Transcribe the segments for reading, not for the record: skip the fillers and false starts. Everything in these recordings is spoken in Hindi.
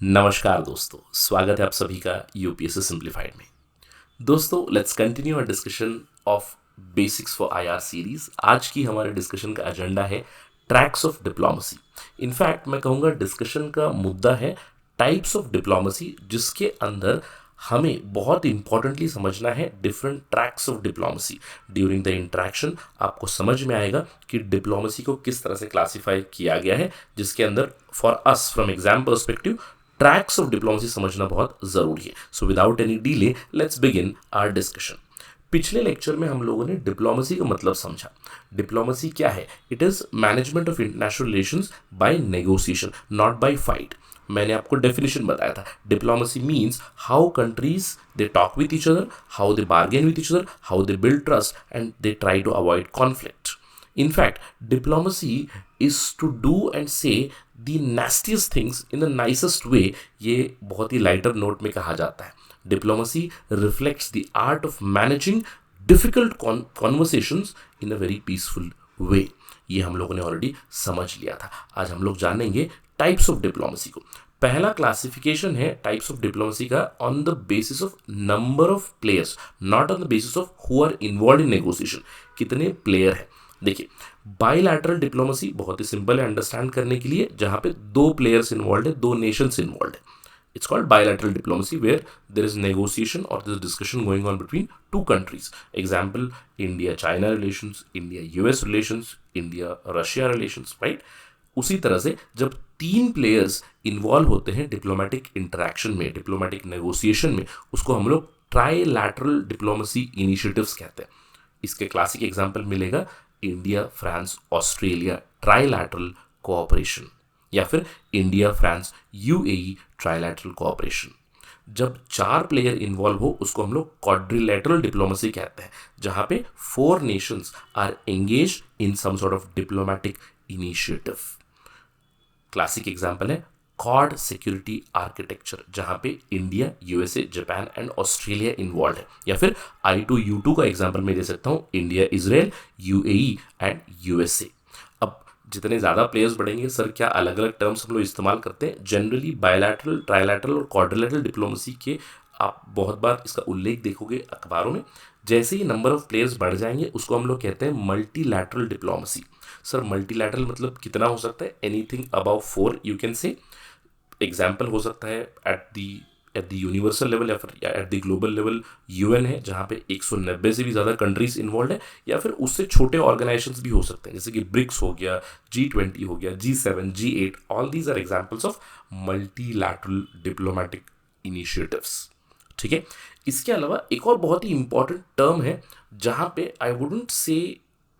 नमस्कार दोस्तों, स्वागत है आप सभी का यूपीएससी सिंप्लीफाइड में। दोस्तों, let's continue our discussion of basics for IR series. आज की हमारे डिस्कशन का एजेंडा है ट्रैक्स ऑफ डिप्लोमेसी। इनफैक्ट मैं कहूँगा डिस्कशन का मुद्दा है टाइप्स ऑफ डिप्लोमेसी, जिसके अंदर हमें बहुत इंपॉर्टेंटली समझना है different tracks of diplomacy. During the interaction आपको समझ में आएगा कि डिप्लोमेसी को किस तरह से क्लासिफाई किया गया है, जिसके अंदर for us from exam perspective tracks of diplomacy समझना बहुत जरूरी है। So without any delay let's begin our discussion. पिछले लेक्चर में हम लोगों ने डिप्लोमेसी का मतलब समझा। डिप्लोमेसी क्या है? It is management of international relations by negotiation, not by fight. मैंने आपको डेफिनेशन बताया था। Diplomacy means how countries they talk with each other, how they bargain with each other, how they build trust and they try to avoid conflict. In fact, diplomacy is to do and say the nastiest things in the nicest way। ये बहुत ही लाइटर नोट में कहा जाता है। Diplomacy reflects the art of managing difficult conversations in a very peaceful way। ये हम लोगों ने ऑलरेडी समझ लिया था। आज हम लोग जानेंगे टाइप्स ऑफ डिप्लोमेसी को। पहला क्लासिफिकेशन है टाइप्स ऑफ डिप्लोमेसी का on the basis of number of players, not on the basis of who are involve in negotiation. कितने प्लेयर है? देखिए, बाइलैटरल डिप्लोमेसी बहुत ही सिंपल है अंडरस्टैंड करने के लिए, जहां पे दो प्लेयर्स इन्वॉल्व है, दो नेशंस इन्वॉल्व है। It's called bilateral diplomacy where there is negotiation और there is discussion going on between two countries. Example, India China relations, India US relations, India Russia relations, right. उसी तरह से जब तीन प्लेयर्स इन्वॉल्व होते हैं डिप्लोमेटिक इंटरेक्शन में, डिप्लोमेटिक नेगोशिएशन में, उसको हम लोग ट्राइलैटरल डिप्लोमेसी इनिशिएटिव्स कहते हैं। इसके क्लासिक एग्जांपल मिलेगा India France Australia trilateral cooperation, या फिर India France UAE trilateral cooperation. जब चार प्लेयर इन्वॉल्व हो उसको हम लोग क्वाड्रिलैटरल डिप्लोमेसी कहते हैं, जहां पे four nations are engage in some sort of diplomatic initiative. Classic example है क्वाड सिक्योरिटी आर्किटेक्चर, जहां पे India, USA, Japan and Australia involve है। या फिर I2U2 का एग्जांपल मैं दे सकता हूं, India Israel, UAE and USA. अब जितने ज्यादा प्लेयर्स बढ़ेंगे, सर क्या अलग अलग टर्म्स हम लोग इस्तेमाल करते हैं? जनरली बायलैटरल, ट्राइलैटरल और क्वाड्रिलैटरल डिप्लोमेसी के आप बहुत बार इसका उल्लेख देखोगे अखबारों में। जैसे ही नंबर ऑफ प्लेयर्स बढ़ जाएंगे उसको हम लोग कहते हैं मल्टीलैटरल डिप्लोमेसी। सर मल्टीलैटरल मतलब कितना हो सकता है? Anything about 4 you can say. Example हो सकता है एट द यूनिवर्सल लेवल या फिर at the global level UN है, जहाँ पे 190 से भी ज़्यादा कंट्रीज इन्वॉल्व है, या फिर उससे छोटे ऑर्गेनाइजेशंस भी हो सकते हैं, जैसे कि ब्रिक्स हो गया, G20 हो गया, G7, G8। All these are examples of multilateral diplomatic initiatives. ठीक है। इसके अलावा एक और बहुत ही इंपॉर्टेंट टर्म है, जहाँ पे I wouldn't say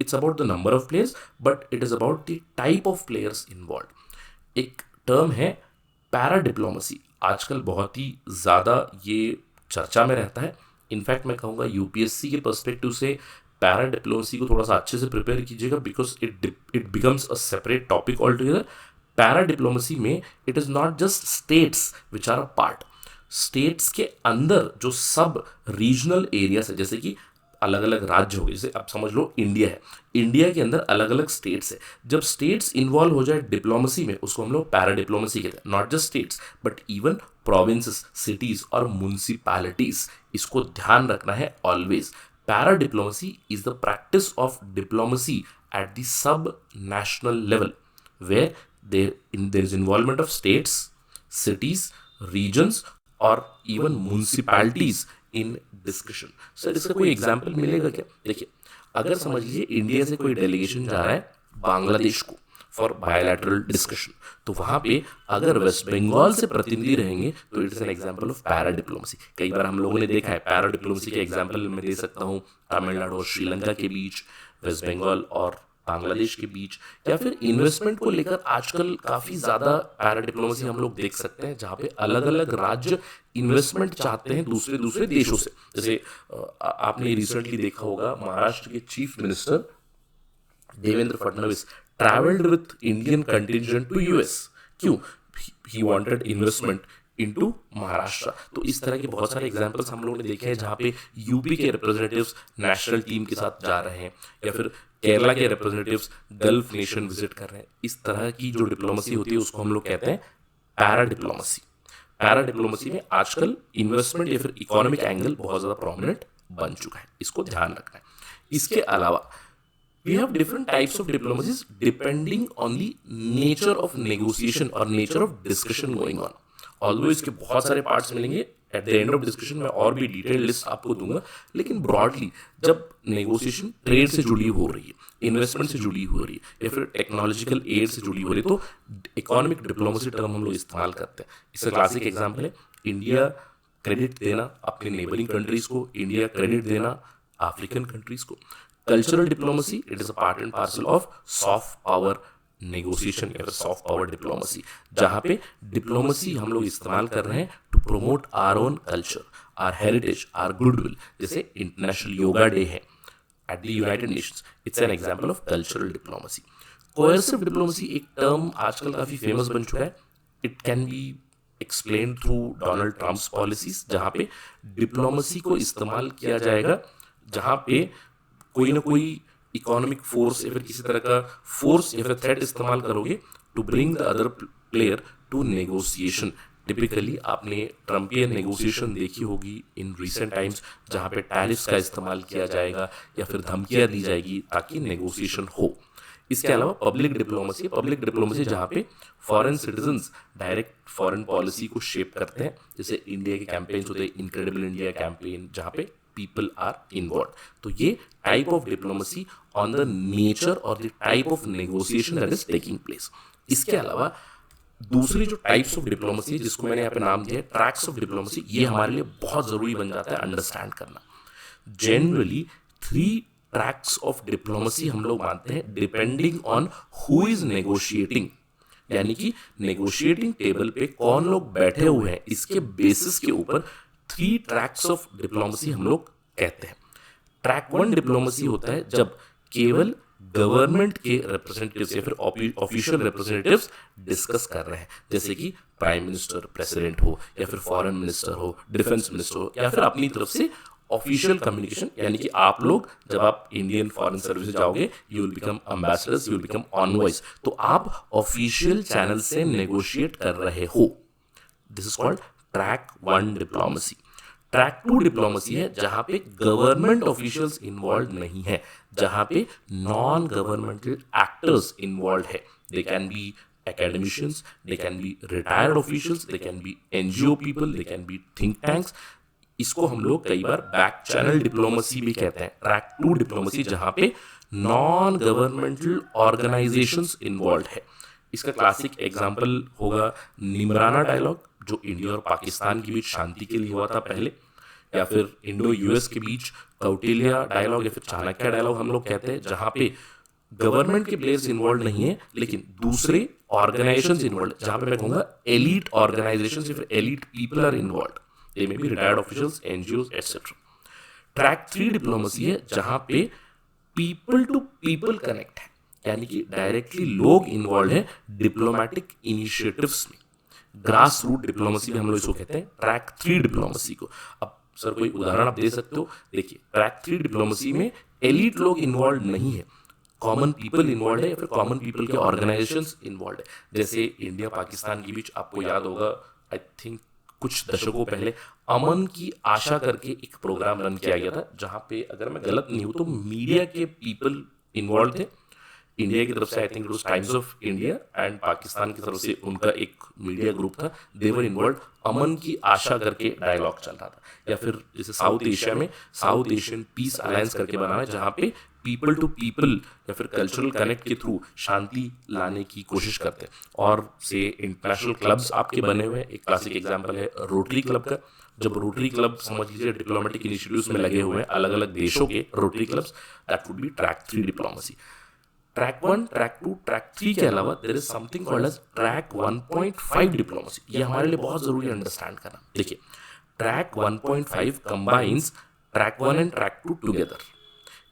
it's about the number of players, but it is about the type of players involve. एक टर्म है पैरा डिप्लोमेसी। आजकल बहुत ही ज़्यादा ये चर्चा में रहता है। इनफैक्ट मैं कहूँगा यूपीएससी के पर्सपेक्टिव से पैरा डिप्लोमेसी को थोड़ा सा अच्छे से प्रिपेयर कीजिएगा, because it becomes a separate topic all together. Para diplomacy में it is not just states which are a part. States के अंदर जो सब रीजनल एरियाज है, जैसे कि अलग अलग राज्य हो गए, जैसे आप समझ लो इंडिया है, इंडिया के अंदर अलग अलग स्टेट्स है। जब स्टेट्स इन्वॉल्व हो जाए डिप्लोमेसी में, उसको हम लोग पैरा डिप्लोमेसी कहते हैं। Not just states but even provinces, cities और म्युनिसिपैलिटीज। इसको ध्यान रखना है always. Para diplomacy is the practice of diplomacy at the sub national level where there is involvement of states, cities, regions और even municipalities in discussion. Sir इसका कोई एग्जाम्पल मिलेगा क्या? देखिए, अगर समझ लीजिए इंडिया से कोई डेलीगेशन जा रहा है बांग्लादेश को फॉर बायलैटरल डिस्कशन, तो वहां पे अगर वेस्ट बंगाल से प्रतिनिधि रहेंगे तो it is an example of para diplomacy. कई बार हम लोगों ने देखा है पैरा डिप्लोमेसी के एग्जाम्पल मैं दे सकता हूँ तमिलनाडु और श्रीलंका के बीच, वेस्ट बंगाल और बांग्लादेश के बीच, या फिर इन्वेस्टमेंट को लेकर आजकल काफी ज्यादा पैरा डिप्लोमेसी हम लोग देख सकते हैं, जहां पे अलग अलग राज्य इन्वेस्टमेंट चाहते हैं दूसरे दूसरे देशों से। जैसे आपने रिसेंटली देखा होगा महाराष्ट्र के chief minister Devendra Fadnavis travelled with Indian contingent to US. क्यों? He wanted investment into Maharashtra. तो इस तरह के बहुत सारे एग्जांपल्स हम लोगों ने देखे हैं, जहां पे यूपी के रिप्रेजेंटेटिव्स नेशनल टीम के साथ जा रहे हैं, या फिर केरला के रिप्रेजेंटेटिव्स गल्फ नेशन विजिट कर रहे हैं। इस तरह की जो डिप्लोमेसी होती है उसको हम लोग कहते हैं पैरा डिप्लोमेसी। पैरा डिप्लोमेसी में आजकल इन्वेस्टमेंट या फिर इकोनॉमिक एंगल बहुत ज़्यादा प्रोमिनेंट बन चुका है, इसको ध्यान रखना है। इसके अलावा we have different types of diplomacies depending on the nature of negotiation और nature of discussion going on. Although इसके बहुत सारे पार्ट्स मिलेंगे, at the end of discussion में और भी डिटेल लिस्ट आपको दूंगा, लेकिन ब्रॉडली जब नेगोशिएशन ट्रेड से जुड़ी हो रही है, इन्वेस्टमेंट से जुड़ी हो रही है या फिर टेक्नोलॉजिकल एड से जुड़ी हो रही है, तो इकोनॉमिक डिप्लोमेसी टर्म हम लोग इस्तेमाल करते हैं। इसका क्लासिक एग्जाम्पल है इंडिया क्रेडिट देना अपने नेबरिंग कंट्रीज को, इंडिया क्रेडिट देना अफ्रीकन कंट्रीज को। Cultural diplomacy, it is a part and parcel of soft power negotiation या फिर सॉफ्ट पावर डिप्लोमेसी, जहां पे डिप्लोमेसी हम लोग इस्तेमाल कर रहे हैं to promote our own culture, our heritage, our goodwill. जैसे इंटरनेशनल योगा डे है at the United Nations, it's an example of cultural diplomacy. Coercive diplomacy एक टर्म आजकल काफी फेमस बन चुका है। It can be explain through Donald Trump's policies, जहां पे डिप्लोमेसी को इस्तेमाल किया जाएगा, जहां पे कोई ना कोई इकोनॉमिक फोर्स या फिर किसी तरह का फोर्स या फिर थ्रेट इस्तेमाल करोगे to bring the other player to negotiation. Typically आपने ट्रम्पियन नेगोशिएशन देखी होगी इन रिसेंट टाइम्स, जहां पे टैरिफ्स का इस्तेमाल किया जाएगा या फिर धमकियां दी जाएगी ताकि नेगोशिएशन हो। इसके अलावा पब्लिक डिप्लोमेसी जहां पे foreign citizens direct foreign policy को शेप करते हैं, जैसे इंडिया के कैंपेन्स होते हैं, इनक्रेडिबल इंडिया कैंपेन, जहां पे people are involved। तो ये type of diplomacy on the nature और the type of negotiation that is taking place. इसके अलावा दूसरी जो टाइप्स ऑफ डिप्लोमेसी जिसको मैंने यहाँ पे नाम दिया है ट्रैक्स ऑफ डिप्लोमेसी, ये हमारे लिए बहुत जरूरी बन जाता है अंडरस्टैंड करना। जनरली 3 ट्रैक्स ऑफ डिप्लोमेसी हम लोग मानते हैं depending on who is negotiating, यानी कि नेगोशिएटिंग टेबल पे कौन लोग बैठे हुए हैं, इसके बेसिस के ऊपर 3 ट्रैक्स ऑफ डिप्लोमेसी हम लोग कहते हैं। ट्रैक 1 डिप्लोमेसी होता है जब केवल गवर्नमेंट के रिप्रेजेंटेटिव्स या फिर ऑफिशियल रिप्रेजेंटेटिव्स डिस्कस कर रहे हैं, जैसे कि प्राइम मिनिस्टर, प्रेसिडेंट हो या फिर फॉरेन मिनिस्टर हो, डिफेंस मिनिस्टर हो, या फिर अपनी तरफ से ऑफिशियल कम्युनिकेशन, यानी कि आप लोग जब आप इंडियन फॉरेन सर्विस जाओगे you will become ambassadors, you will become envoys, तो आप ऑफिशियल चैनल से नेगोशिएट कर रहे हो। This is called track 1 diplomacy. Track 2 diplomacy है जहां पे गवर्नमेंट ऑफिशियल्स इन्वॉल्व नहीं है, जहां पे नॉन गवर्नमेंटल एक्टर्स इन्वॉल्व है। They can be academicians, they can be retired officials, they can be NGO people, they can be think tanks। इसको हम लोग कई बार बैक चैनल डिप्लोमेसी भी कहते हैं। ट्रैक 2 डिप्लोमेसी जहां पे नॉन गवर्नमेंटल ऑर्गेनाइजेशंस इन्वॉल्व है। इसका क्लासिक एग्जांपल होगा निमराना डायलॉग, जो इंडिया और पाकिस्तान के बीच शांति के लिए हुआ था पहले, या फिर इंडो यूएस के बीच कौटिल्य डायलॉग या फिर चाणक्य डायलॉग हम लोग कहते हैं, जहां पे गवर्नमेंट के प्लेयर्स इन्वॉल्व नहीं है लेकिन दूसरे ऑर्गेनाइजेशंस इन्वॉल्व, जहां पे मैं कहूंगा एलीट ऑर्गेनाइजेशंस या फिर elite people are involve, they may be retired officials, NGOs etcetera. Track 3 diplomacy है जहां पे पीपल टू पीपल कनेक्ट है, यानी कि डायरेक्टली लोग इन्वॉल्व है डिप्लोमेटिक इनिशिएटिव्स में। ग्रास रूट डिप्लोमेसी भी हम लोग इसको कहते हैं, ट्रैक 3 डिप्लोमेसी को। अब सर कोई उदाहरण आप दे सकते हो? देखिए, ट्रैक 3 डिप्लोमेसी में एलीट लोग इन्वॉल्व नहीं है, कॉमन पीपल इन्वॉल्व है या फिर कॉमन पीपल के ऑर्गेनाइजेशंस इन्वॉल्व है। जैसे इंडिया पाकिस्तान के बीच आपको याद होगा, आई थिंक कुछ दशकों पहले अमन की आशा करके एक प्रोग्राम रन किया गया था, जहां पे अगर मैं गलत नहीं हूं तो मीडिया के पीपल इन्वॉल्व थे। इंडिया की तरफ से I think it was times of India and Pakistan की तरफ से उनका एक मीडिया ग्रुप था, दे वर इन्वॉल्व। अमन की आशा करके डायलॉग चल रहा था। या फिर जैसे साउथ एशिया में साउथ एशियन पीस अलायंस करके बना है, जहां पे पीपल टू पीपल या फिर कल्चरल कनेक्ट के थ्रू शांति लाने की कोशिश करते हैं। और से इंटरनेशनल क्लब्स आपके बने हुए हैं। एक क्लासिक एग्जांपल है रोटरी क्लब का। जब रोटरी क्लब समझ लीजिए डिप्लोमेटिक इनिशिएटिव्स में लगे हुए हैं अलग अलग देशों के rotary clubs, that would be track 3 diplomacy. Track 1, track 2, track 3 के अलावा there is something called as track 1.5 diplomacy. ये हमारे लिए बहुत जरूरी है अंडरस्टैंड करना। देखिए, track 1.5 combines track 1 and track 2 together.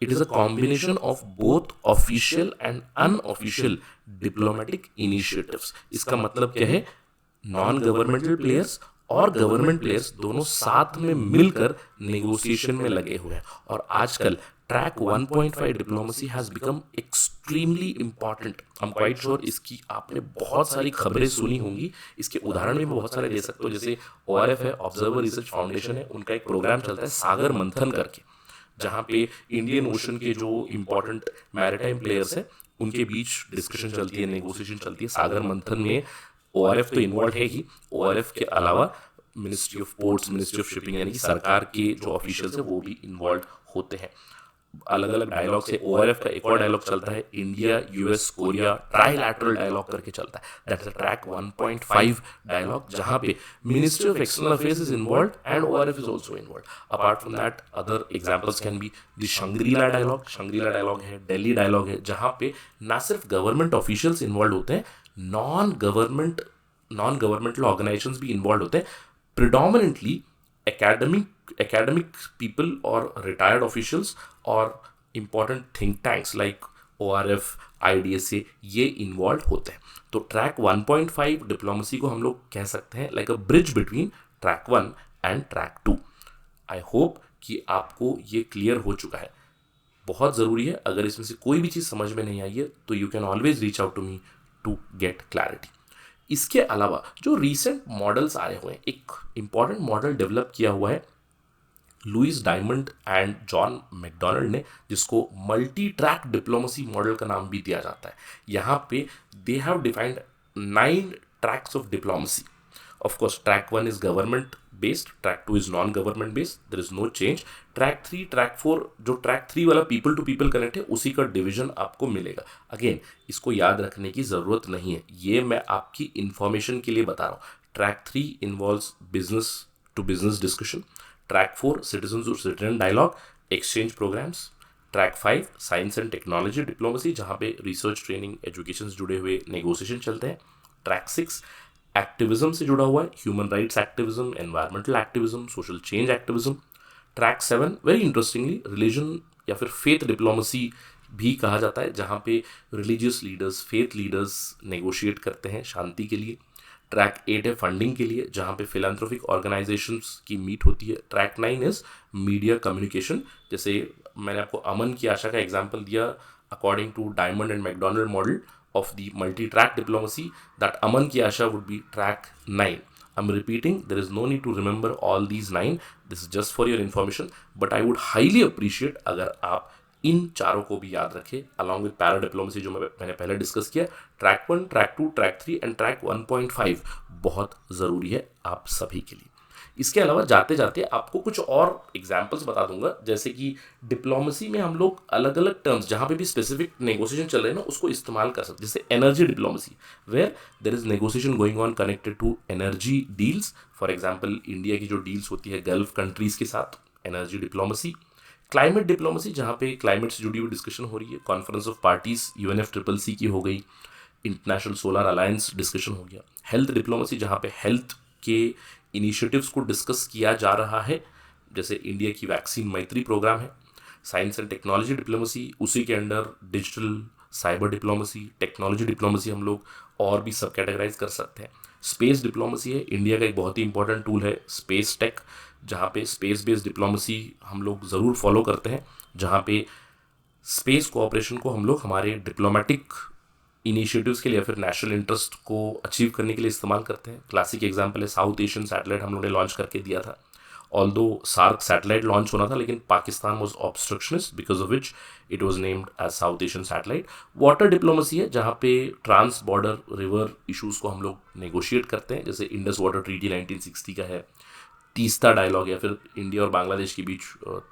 It is a combination of both official and unofficial diplomatic initiatives। इसका मतलब क्या है? नॉन गवर्नमेंटल प्लेयर्स और गवर्नमेंट प्लेयर्स दोनों साथ में मिलकर नेगोशिएशन में लगे हुए हैं। और आजकल track 1.5 diplomacy has become extremely important. I am quite sure इसकी आपने बहुत सारी खबरें सुनी होंगी। इसके उदाहरण भी मैं बहुत सारे दे सकता हूँ, जैसे ORF है, ऑब्जर्वर रिसर्च फाउंडेशन है, उनका एक प्रोग्राम चलता है सागर मंथन करके, जहाँ पे इंडियन ओशन के जो इंपॉर्टेंट मैरिटाइम प्लेयर्स हैं उनके बीच डिस्कशन चलती है, नेगोशिएशन चलती है। सागर मंथन में ORF तो इन्वॉल्व है ही, ORF के अलावा ministry of ports, ministry of shipping यानी कि सरकार के जो ऑफिशियल्स हैं वो भी इन्वॉल्व होते हैं। अलग अलग डायलॉग से ORF का एक और डायलॉग चलता है, India US Korea trilateral dialogue करके चलता है, दैट इज ट्रैक 1.5 डायलॉग, जहां पे ministry of external affairs is involve and ORF is also involve. Apart from that other examples can be the Shangri La dialogue है, दिल्ली डायलॉग है, जहां पे ना सिर्फ गवर्नमेंट ऑफिशियल्स इन्वॉल्व होते हैं, नॉन गवर्नमेंटल ऑर्गेनाइजेशंस भी इन्वॉल्व होते हैं, predominantly academic people or retired officials और important think tanks like ORF, IDSA ये इन्वॉल्व होते हैं। तो ट्रैक 1.5 डिप्लोमेसी को हम लोग कह सकते हैं like a bridge between track 1 and track 2। I hope कि आपको ये क्लियर हो चुका है। बहुत ज़रूरी है, अगर इसमें से कोई भी चीज़ समझ में नहीं आई है तो you can always reach out to me to get clarity. इसके अलावा जो रीसेंट मॉडल्स आए हुए हैं, एक इंपॉर्टेंट मॉडल डेवलप किया हुआ है Louis Diamond and John McDonald ने, जिसको मल्टी ट्रैक डिप्लोमेसी मॉडल का नाम भी दिया जाता है। यहाँ पे they have defined 9 tracks of diplomacy. Of course track 1 is government based, track 2 is non government based, there is no change. Track 3, track 4, जो ट्रैक 3 वाला पीपल टू पीपल कनेक्ट है, उसी का डिवीजन आपको मिलेगा। अगेन इसको याद रखने की ज़रूरत नहीं है, ये मैं आपकी इंफॉर्मेशन के लिए बता रहा हूँ। Track 3 involves business to business discussion, track 4 citizen to citizen dialogue exchange programmes, track 5 science and technology diplomacy, जहाँ पे रिसर्च ट्रेनिंग एजुकेशन से जुड़े हुए नेगोशिएशन चलते हैं। ट्रैक 6 एक्टिविज्म से जुड़ा हुआ है, human rights activism, environmental activism, social change activism. Track 7 very interestingly religion या फिर फेथ डिप्लोमेसी भी कहा जाता है, जहाँ पे religious leaders, faith leaders negotiate करते हैं शांति के लिए। ट्रैक 8 है फंडिंग के लिए, जहाँ पे फिलैंथ्रोपिक ऑर्गेनाइजेशंस की मीट होती है। ट्रैक 9 इज मीडिया कम्युनिकेशन, जैसे मैंने आपको अमन की आशा का एग्जांपल दिया, according to Diamond and McDonald model of the multi-track diplomacy, that Aman Ki Asha would be track 9. I'm repeating, there is no need to remember all these 9. This is just for your information, but I would highly appreciate अगर आप इन चारों को भी याद रखें along with पैरा डिप्लोमेसी जो मैंने पहले डिस्कस किया। Track 1, track 2, track 3 and track 1.5 बहुत ज़रूरी है आप सभी के लिए। इसके अलावा जाते जाते आपको कुछ और एग्जाम्पल्स बता दूंगा, जैसे कि डिप्लोमेसी में हम लोग अलग अलग टर्म्स जहाँ पे भी स्पेसिफिक नेगोशिएशन चल रहे हैं ना, उसको इस्तेमाल कर सकते हैं। जैसे energy diplomacy, where there is negotiation going on connected to energy deals. For example India की जो डील्स होती है गल्फ कंट्रीज के साथ, एनर्जी डिप्लोमेसी। क्लाइमेट डिप्लोमेसी, जहाँ पे क्लाइमेट से जुड़ी हुई डिस्कशन हो रही है, कॉन्फ्रेंस ऑफ पार्टीज UNFCCC की हो गई, इंटरनेशनल सोलर अलायंस डिस्कशन हो गया। हेल्थ डिप्लोमेसी, जहाँ पे हेल्थ के इनिशिएटिव्स को डिस्कस किया जा रहा है, जैसे इंडिया की वैक्सीन मैत्री प्रोग्राम है। साइंस एंड टेक्नोलॉजी डिप्लोमेसी, उसी के under digital cyber diplomacy, technology diplomacy हम लोग और भी सब कैटेगराइज कर सकते हैं। स्पेस डिप्लोमेसी है, इंडिया का एक बहुत ही इंपॉर्टेंट टूल है स्पेस टेक, जहाँ पे स्पेस बेस्ड डिप्लोमेसी हम लोग ज़रूर फॉलो करते हैं, जहाँ पे स्पेस कोऑपरेशन को हम लोग हमारे डिप्लोमेटिक इनिशिएटिव्स के लिए या फिर नेशनल इंटरेस्ट को अचीव करने के लिए इस्तेमाल करते हैं। क्लासिक एग्जांपल है साउथ एशियन सैटेलाइट, हम लोगों ने लॉन्च करके दिया था। ऑल्दो सार्क सैटेलाइट लॉन्च होना था, लेकिन Pakistan was obstructionist, because of which it was named as South Asian satellite. Water diplomacy है, जहाँ पे ट्रांस बॉर्डर रिवर इशूज़ को हम लोग नेगोशिएट करते हैं, जैसे इंडस वाटर ट्रीटी 1960 का है, तीस्ता डायलॉग, या फिर इंडिया और बांग्लादेश के बीच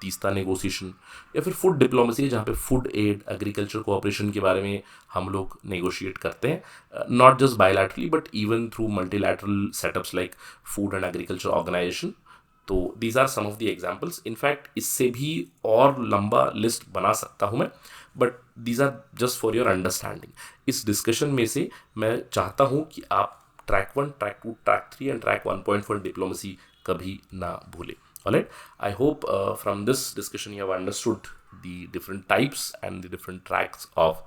तीस्ता नेगोशिएशन। या फिर फूड डिप्लोमेसी है, जहाँ पे फूड एड, एग्रीकल्चर कोऑपरेशन के बारे में हम लोग नेगोशिएट करते हैं, not just bilaterally but even through multilateral setups like food and agriculture organisation. तो these are some of the examples. In fact इससे भी और लंबा लिस्ट बना सकता हूँ मैं, but these are just for your understanding. इस डिस्कशन में से मैं चाहता हूँ कि आप track 1, track 2, track 3 and track 1.1 diplomacy कभी ना भूले। Alright, I hope from this discussion you have understood the different types and the different tracks of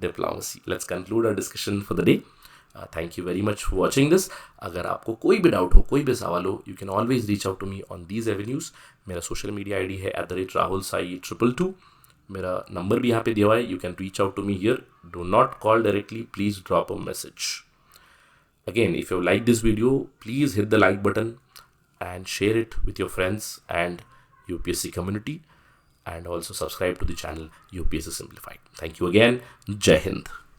diplomacy. Let's conclude our discussion for the day. Thank you very much for watching this. अगर आपको कोई भी डाउट हो, कोई भी सवाल हो, you can always reach out to me on these avenues. मेरा सोशल मीडिया ID है @RahulSai222. मेरा नंबर भी यहाँ पे दिया हुआ है, you can reach out to me here. Do not call directly, please drop a message. Again, if you like this video, please hit the like button and share it with your friends and UPSC community, and also subscribe to the channel UPSC Simplified. Thank you again. Jai Hind.